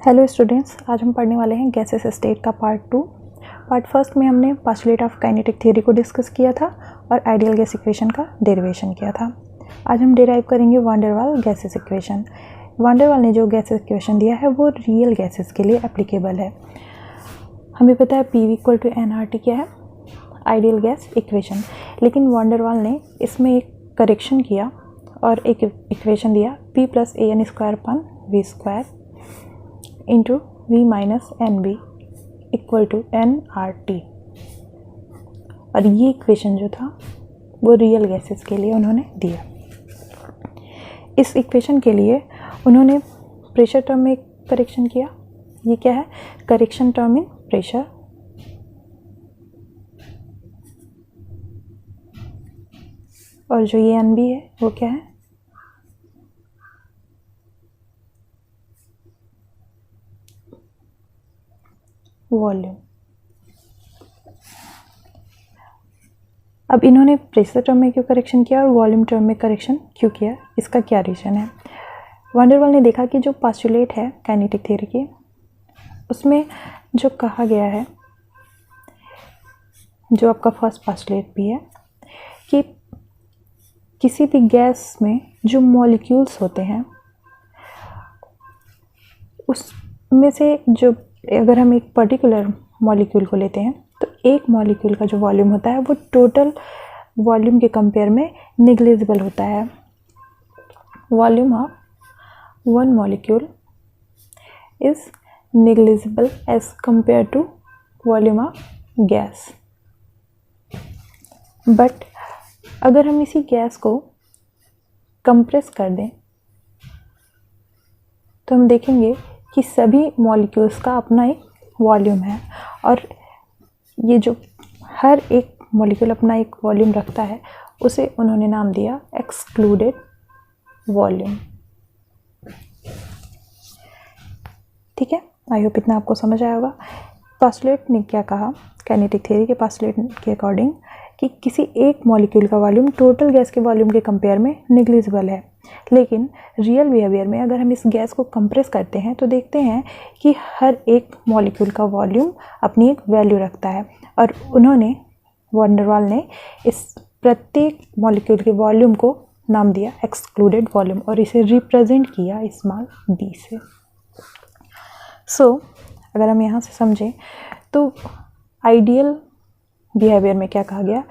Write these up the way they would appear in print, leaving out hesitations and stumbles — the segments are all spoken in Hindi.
हेलो स्टूडेंट्स, आज हम पढ़ने वाले हैं गैसेस स्टेट का पार्ट 2। पार्ट फर्स्ट में हमने पोस्टुलेट ऑफ काइनेटिक थ्योरी को डिस्कस किया था और आइडियल गैस इक्वेशन का डेरिवेशन किया था। आज हम डिराइव करेंगे वान डेर वाल गैसेस इक्वेशन। वान डेर वाल ने जो गैसेस इक्वेशन दिया है वो रियल गैसेस के लिए एप्लीकेबल है। हमें पता है पी इक्वल टू nRT क्या है, आइडियल गैस इक्वेशन। लेकिन वान डेर वाल ने इसमें एक करेक्शन किया और एक इक्वेशन दिया P plus AN square upon V square into V minus NB equal to nRT। और ये इक्वेशन जो था वो रियल गैसेस के लिए उन्होंने दिया। इस इक्वेशन के लिए उन्होंने प्रेशर टर्म में एक करेक्शन किया। ये क्या है? Correction term in pressure. और जो ये NB है वो क्या है? वॉल्यूम। अब इन्होंने प्रेशर टर्म में क्यों करेक्शन किया और वॉल्यूम टर्म में करेक्शन क्यों किया, इसका क्या रीज़न है? वान डेर वाल ने देखा कि जो पोस्टुलेट है काइनेटिक थ्योरी की, उसमें जो कहा गया है, जो आपका फर्स्ट पोस्टुलेट भी है, कि किसी भी गैस में जो मॉलिक्यूल्स होते हैं उसमें से जो, अगर हम एक पर्टिकुलर मॉलिक्यूल को लेते हैं तो एक मॉलिक्यूल का जो वॉल्यूम होता है वो टोटल वॉल्यूम के कंपेयर में नेग्लिजिबल होता है। Volume of one molecule is negligible as compare to volume of gas. But अगर हम इसी गैस को कंप्रेस कर दें तो हम देखेंगे कि सभी मॉलिक्यूल्स का अपना एक वॉल्यूम है और ये जो हर एक मॉलिक्यूल अपना एक वॉल्यूम रखता है उसे उन्होंने नाम दिया एक्सक्लूडेड वॉल्यूम। ठीक है, आई होप इतना आपको समझ आया होगा। पोस्टुलेट ने क्या कहा काइनेटिक थ्योरी के पोस्टुलेट के अकॉर्डिंग कि किसी एक मॉलिक्यूल का वॉल्यूम टोटल गैस के वॉल्यूम के कंपेयर में नेग्लिजिबल है। लेकिन रियल बिहेवियर में अगर हम इस गैस को कंप्रेस करते हैं तो देखते हैं कि हर एक मॉलिक्यूल का वॉल्यूम अपनी एक वैल्यू रखता है। और उन्होंने, वान डेर वाल ने, इस प्रत्येक मॉलिक्यूल के वॉल्यूम को नाम दिया एक्सक्लूडेड वॉल्यूम और इसे रिप्रेजेंट किया स्मॉल b से। अगर हम यहाँ से समझें तो आइडियल बिहेवियर में क्या कहा गया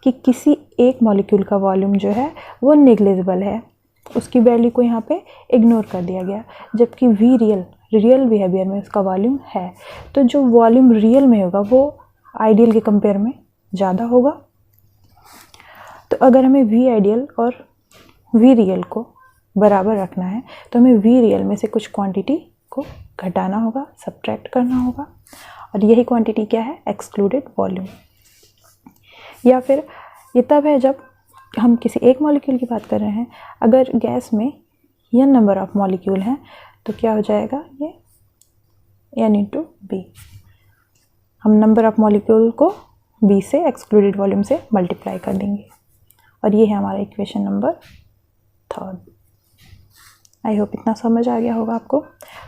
कि किसी एक मॉलिक्यूल का वॉल्यूम जो है वो नेग्लिजिबल है, उसकी वैल्यू को यहाँ पे इग्नोर कर दिया गया। जबकि रियल बिहेवियर में उसका वॉल्यूम है, तो जो वॉल्यूम रियल में होगा वो आइडियल के कंपेयर में ज़्यादा होगा। तो अगर हमें वी आइडियल और वी रियल को बराबर रखना है तो हमें वी रियल में से कुछ क्वांटिटी को घटाना होगा, सब्ट्रैक्ट करना होगा। और यही क्वांटिटी क्या है? Excluded volume. या फिर ये तब है जब हम किसी एक मॉलिक्यूल की बात कर रहे हैं। अगर गैस में n नंबर ऑफ मॉलिक्यूल हैं तो क्या हो जाएगा? ये n इंटू बी। हम नंबर ऑफ मॉलिक्यूल को b से एक्सक्लूडेड वॉल्यूम से मल्टीप्लाई कर देंगे और ये है हमारा इक्वेशन नंबर 3। आई होप इतना समझ आ गया होगा आपको।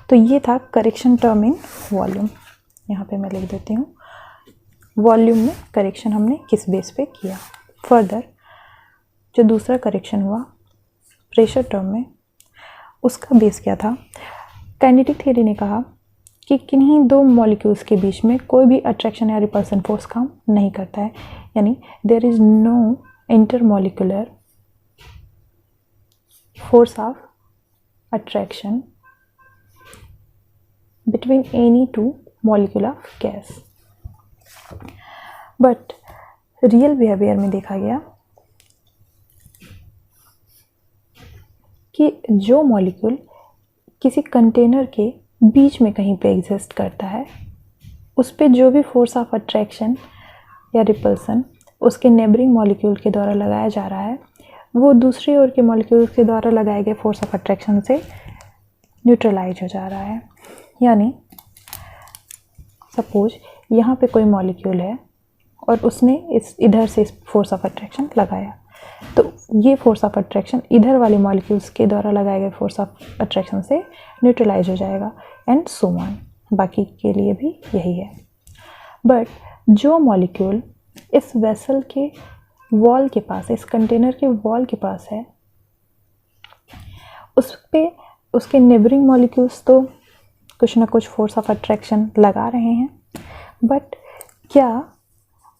तो ये था करेक्शन टर्म इन वॉल्यूम। यहाँ पे मैं लिख देती हूँ, वॉल्यूम में करेक्शन हमने किस बेस पे किया। फर्दर जो दूसरा करेक्शन हुआ प्रेशर टर्म में, उसका बेस क्या था? काइनेटिक थ्योरी ने कहा कि किन्हीं दो मॉलिक्यूल्स के बीच में कोई भी अट्रैक्शन या रिपल्सन फोर्स काम नहीं करता है, यानी there is no intermolecular force of attraction between any two molecule of gas. But real behaviour में देखा गया कि जो मॉलिक्यूल किसी कंटेनर के बीच में कहीं पे एग्जिस्ट करता है, उस पे जो भी फोर्स ऑफ अट्रैक्शन या रिपल्सन उसके नेबरिंग मॉलिक्यूल के द्वारा लगाया जा रहा है, वो दूसरी ओर के मॉलिक्यूल के द्वारा लगाए गए फोर्स ऑफ अट्रैक्शन से न्यूट्रलाइज हो जा रहा है। यानी सपोज यहाँ पे कोई मॉलिक्यूल है और उसने इधर से इस फोर्स ऑफ अट्रैक्शन लगाया, तो ये फोर्स ऑफ अट्रैक्शन इधर वाले मॉलिक्यूल्स के द्वारा लगाए गए फोर्स ऑफ अट्रैक्शन से न्यूट्रलाइज हो जाएगा एंड सो ऑन। बाकी के लिए भी यही है। बट जो मॉलिक्यूल इस वेसल के वॉल के पास, इस कंटेनर के वॉल के पास है, उस पे उसके नेबरिंग मॉलिक्यूल्स तो कुछ ना कुछ फोर्स ऑफ अट्रैक्शन लगा रहे हैं, बट क्या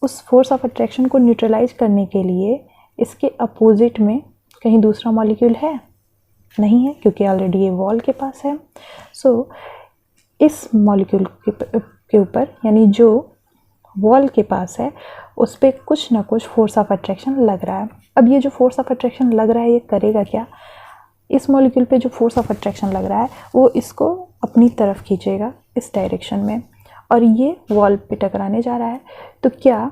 उस फोर्स ऑफ अट्रैक्शन को न्यूट्रलाइज करने के लिए इसके अपोजिट में कहीं दूसरा मॉलिक्यूल है? नहीं है, क्योंकि ऑलरेडी ये वॉल के पास है। सो इस मॉलिक्यूल के ऊपर, यानी जो वॉल के पास है, उस पर कुछ ना कुछ फोर्स ऑफ अट्रैक्शन लग रहा है। अब ये जो फोर्स ऑफ अट्रैक्शन लग रहा है ये करेगा क्या? इस मॉलिक्यूल पे जो फोर्स ऑफ अट्रैक्शन लग रहा है वो इसको अपनी तरफ खींचेगा इस डायरेक्शन में, और ये वॉल पे टकराने जा रहा है। तो क्या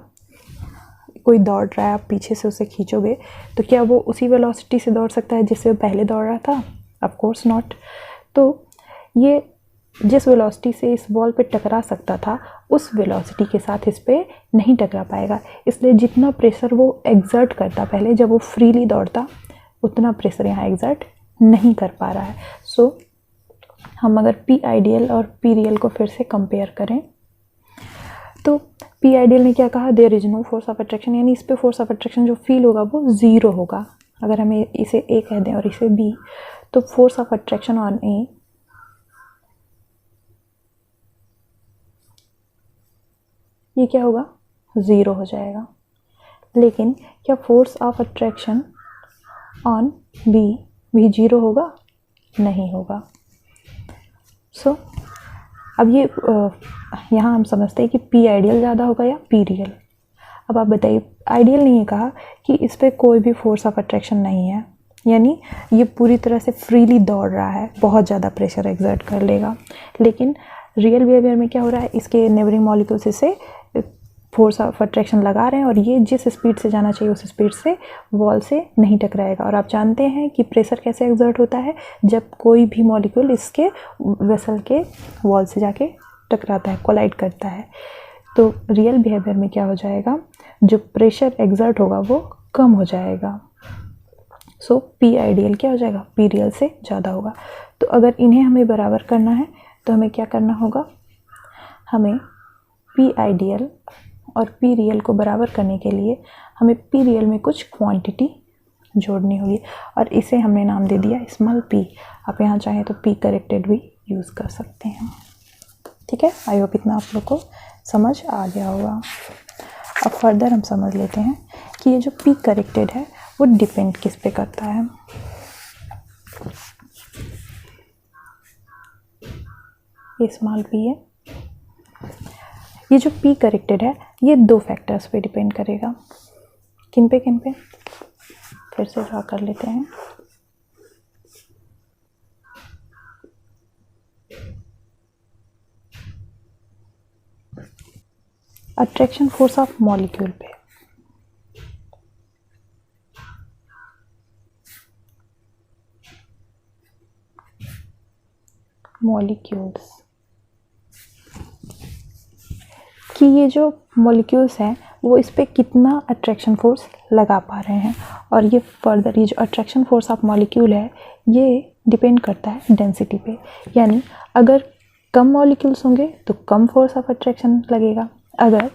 कोई दौड़ रहा है, आप पीछे से उसे खींचोगे तो क्या वो उसी वेलोसिटी से दौड़ सकता है जिससे वो पहले दौड़ रहा था? Of course not. तो ये जिस वेलोसिटी से इस वॉल पे टकरा सकता था उस वेलोसिटी के साथ इस पे नहीं टकरा पाएगा। इसलिए जितना प्रेशर वो एग्जर्ट करता पहले जब वो फ्रीली दौड़ता, उतना प्रेशर यहाँ एग्जर्ट नहीं कर पा रहा है। सो हम अगर पी आइडियल और पी रियल को फिर से कंपेयर करें तो पी आइडियल ने क्या कहा? There is no force of attraction, यानी इस पे फोर्स ऑफ अट्रैक्शन जो फील होगा वो ज़ीरो होगा। अगर हमें इसे ए कह दें और इसे बी, तो force of attraction on A ये क्या होगा? ज़ीरो हो जाएगा। लेकिन क्या force of attraction on B भी ज़ीरो होगा? नहीं होगा। सो अब ये यहाँ हम समझते हैं कि पी आइडियल ज़्यादा होगा या पी रियल। अब आप बताइए, आइडियल ने ये कहा कि इस पर कोई भी फोर्स ऑफ अट्रैक्शन नहीं है, यानी ये पूरी तरह से फ्रीली दौड़ रहा है, बहुत ज़्यादा प्रेशर एक्सर्ट कर लेगा। लेकिन रियल बिहेवियर में क्या हो रहा है? इसके नेबरिंग मॉलिक्यूल्स इसे फोर्स ऑफ अट्रैक्शन लगा रहे हैं और ये जिस स्पीड से जाना चाहिए उस स्पीड से वॉल से नहीं टकराएगा। और आप जानते हैं कि प्रेशर कैसे एक्सर्ट होता है? जब कोई भी मॉलिक्यूल इसके वेसल के वॉल से जाके टकराता है, कोलाइड करता है। तो रियल बिहेवियर में क्या हो जाएगा? जो प्रेशर एक्सर्ट होगा वो कम हो जाएगा। सो पी आइडियल क्या हो जाएगा? पी रियल से ज़्यादा होगा। तो अगर इन्हें हमें बराबर करना है तो हमें क्या करना होगा? हमें पी आइडियल और पी रियल को बराबर करने के लिए हमें पी रियल में कुछ क्वांटिटी जोड़नी होगी, और इसे हमने नाम दे दिया स्मॉल पी। आप यहाँ चाहें तो पी करेक्टेड भी यूज़ कर सकते हैं। ठीक है, आई होप इतना आप लोग को समझ आ गया होगा। अब फर्दर हम समझ लेते हैं कि ये जो पी करेक्टेड है वो डिपेंड किस पे करता है। ये स्मॉल पी है, ये जो पी करेक्टेड है ये दो फैक्टर्स पे डिपेंड करेगा। किन पे? फिर से ड्रा कर लेते हैं। अट्रैक्शन फोर्स ऑफ मॉलिक्यूल पे, मॉलिक्यूल्स कि ये जो मॉलिक्यूल्स हैं वो इस पे कितना अट्रैक्शन फोर्स लगा पा रहे हैं। और ये फर्दर ये जो अट्रैक्शन फोर्स ऑफ मॉलिक्यूल है ये डिपेंड करता है डेंसिटी पे, यानी अगर कम मॉलिक्यूल्स होंगे तो कम फोर्स ऑफ अट्रैक्शन लगेगा। अगर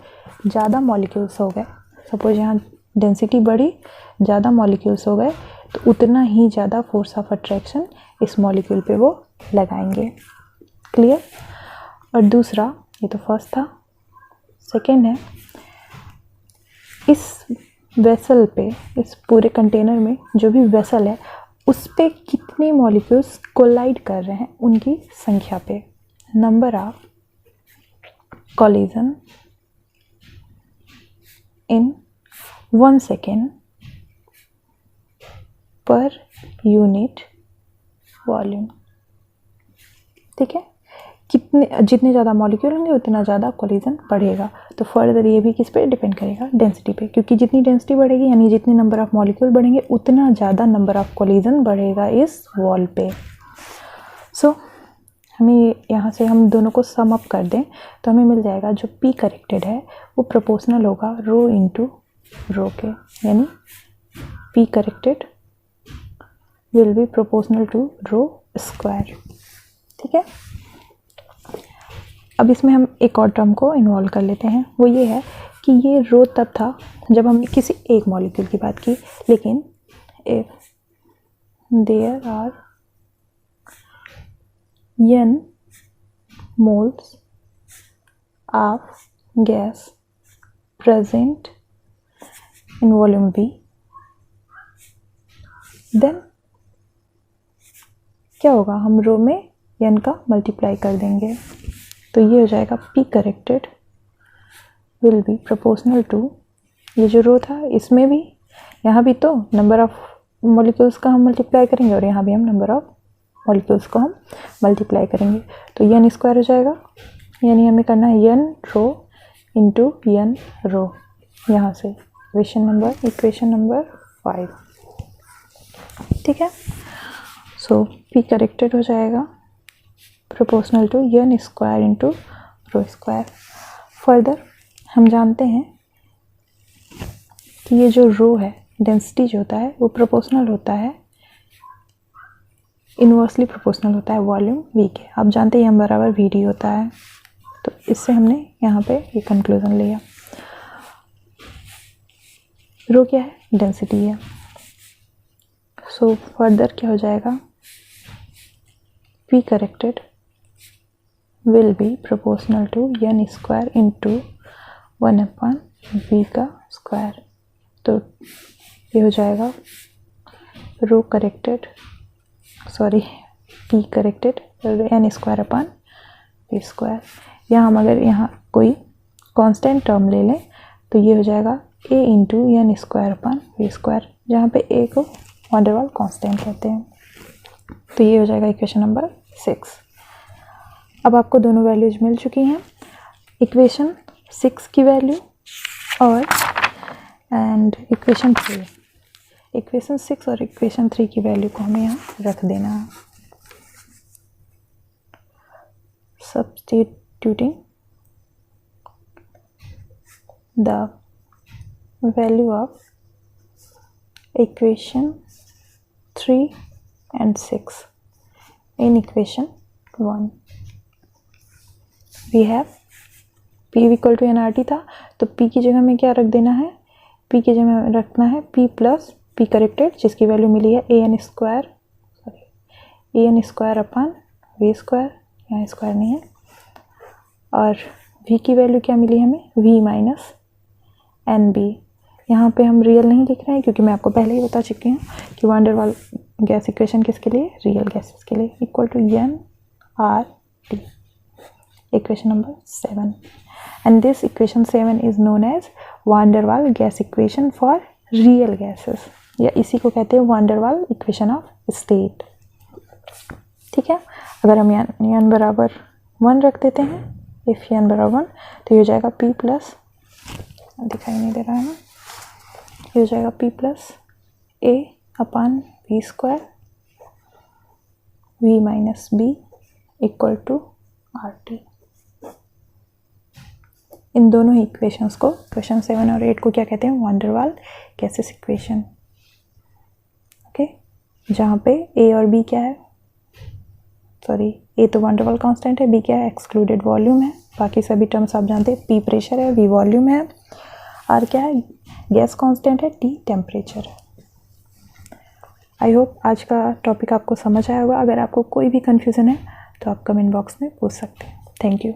ज़्यादा मॉलिक्यूल्स हो गए, सपोज यहाँ डेंसिटी बढ़ी, ज़्यादा मॉलिक्यूल्स हो गए, तो उतना ही ज़्यादा फोर्स ऑफ अट्रैक्शन इस मॉलिक्यूल पे वो लगाएंगे। क्लियर? और दूसरा, ये तो फर्स्ट था, सेकेंड है इस वेसल पे, इस पूरे कंटेनर में जो भी वेसल है उस पे कितने मॉलिक्यूल्स कोलाइड कर रहे हैं उनकी संख्या पे, number of collision in 1 second per unit volume. ठीक है, जितने ज़्यादा मॉलिक्यूल होंगे उतना ज़्यादा कोलिजन बढ़ेगा। तो फर्दर ये भी किस पे डिपेंड करेगा? डेंसिटी पे, क्योंकि जितनी डेंसिटी बढ़ेगी यानी जितने नंबर ऑफ मॉलिक्यूल बढ़ेंगे उतना ज़्यादा नंबर ऑफ कोलिजन बढ़ेगा इस वॉल पे। सो हमें यहाँ से हम दोनों को सम अप कर दें तो हमें मिल जाएगा जो पी करेक्टेड है वो प्रोपोर्शनल होगा रो इंटू रो के, यानी P corrected will be proportional to rho square। ठीक है, अब इसमें हम एक और टर्म को इन्वॉल्व कर लेते हैं। वो ये है कि ये रो तब था जब हमने किसी एक मॉलिक्यूल की बात की, लेकिन if there are n moles of gas present in volume V, then क्या होगा, हम रो में n का मल्टीप्लाई कर देंगे, तो ये हो जाएगा P corrected will be proportional to, ये जो रो था इसमें भी, यहाँ भी तो नंबर ऑफ मॉलिक्यूल्स का हम मल्टीप्लाई करेंगे और यहाँ भी हम नंबर ऑफ मॉलिक्यूल्स को हम मल्टीप्लाई करेंगे, तो n स्क्वायर हो जाएगा, यानी हमें करना है n रो इंटू n रो, यहाँ से इक्वेशन नंबर 5। ठीक है, सो P करेक्टेड हो जाएगा proportional to n square into rho square. Further हम जानते हैं कि ये जो रो है, डेंसिटी जो होता है वो प्रोपोर्शनल होता है, इन्वर्सली प्रोपोर्शनल होता है वॉल्यूम V के। आप जानते हैं m बराबर VD होता है, तो इससे हमने यहाँ पे ये कंक्लूजन लिया। रो क्या है, डेंसिटी है। सो फर्दर क्या हो जाएगा, P corrected will be proportional to n square into 1/v का स्क्वायर, तो ये हो जाएगा rho corrected P corrected n square upon v square. यहाँ हम अगर यहाँ कोई कांस्टेंट टर्म ले लें तो ये हो जाएगा a into n square upon v square, जहाँ पे a को वान डेर वाल कांस्टेंट कहते हैं, तो ये हो जाएगा इक्वेशन नंबर 6। अब आपको दोनों वैल्यूज मिल चुकी हैं, इक्वेशन 6 की वैल्यू और इक्वेशन 3। इक्वेशन 6 और इक्वेशन 3 की वैल्यू को हमें यहाँ रख देना है। Substituting the value of equation 3 and 6 in equation 1, we have P equal to nRT था, तो P की जगह में क्या रख देना है, P की जगह में रखना है P प्लस P करेक्टेड, जिसकी वैल्यू मिली है an square upon v square, यहाँ स्क्वायर नहीं है, और v की वैल्यू क्या मिली हमें, v माइनस nb। यहाँ पे हम रियल नहीं लिख रहे हैं क्योंकि मैं आपको पहले ही बता चुकी हूँ कि van der Waals gas equation किसके लिए, रियल गैसेस के लिए, equal to nRT, equation number 7। And this equation 7 is known as van der Waals gas equation for real gases, या इसी को कहते हैं van der Waals equation of state. ठीक है, अगर हम यहाँ n बराबर 1 रख देते हैं, इफ n बराबर 1, तो ये हो जाएगा P प्लस, दिखाई नहीं दे रहा है ना, ये हो जाएगा P plus a upon v square v minus b equal to RT। इन दोनों ही इक्वेशंस को, क्वेश्चन 7 और 8 को क्या कहते हैं, van der Waals gases equation. Okay, जहाँ पे a और b क्या है, a तो वान डेर वाल कांस्टेंट है, b क्या है, एक्सक्लूडेड वॉल्यूम है, बाकी सभी टर्म्स आप जानते हैं, p प्रेशर है, v वॉल्यूम है, r क्या है, गैस कांस्टेंट है, t टेम्परेचर है। आई होप आज का टॉपिक आपको समझ आया होगा। अगर आपको कोई भी कन्फ्यूज़न है तो आप कमेंट बॉक्स में पूछ सकते हैं। Thank you.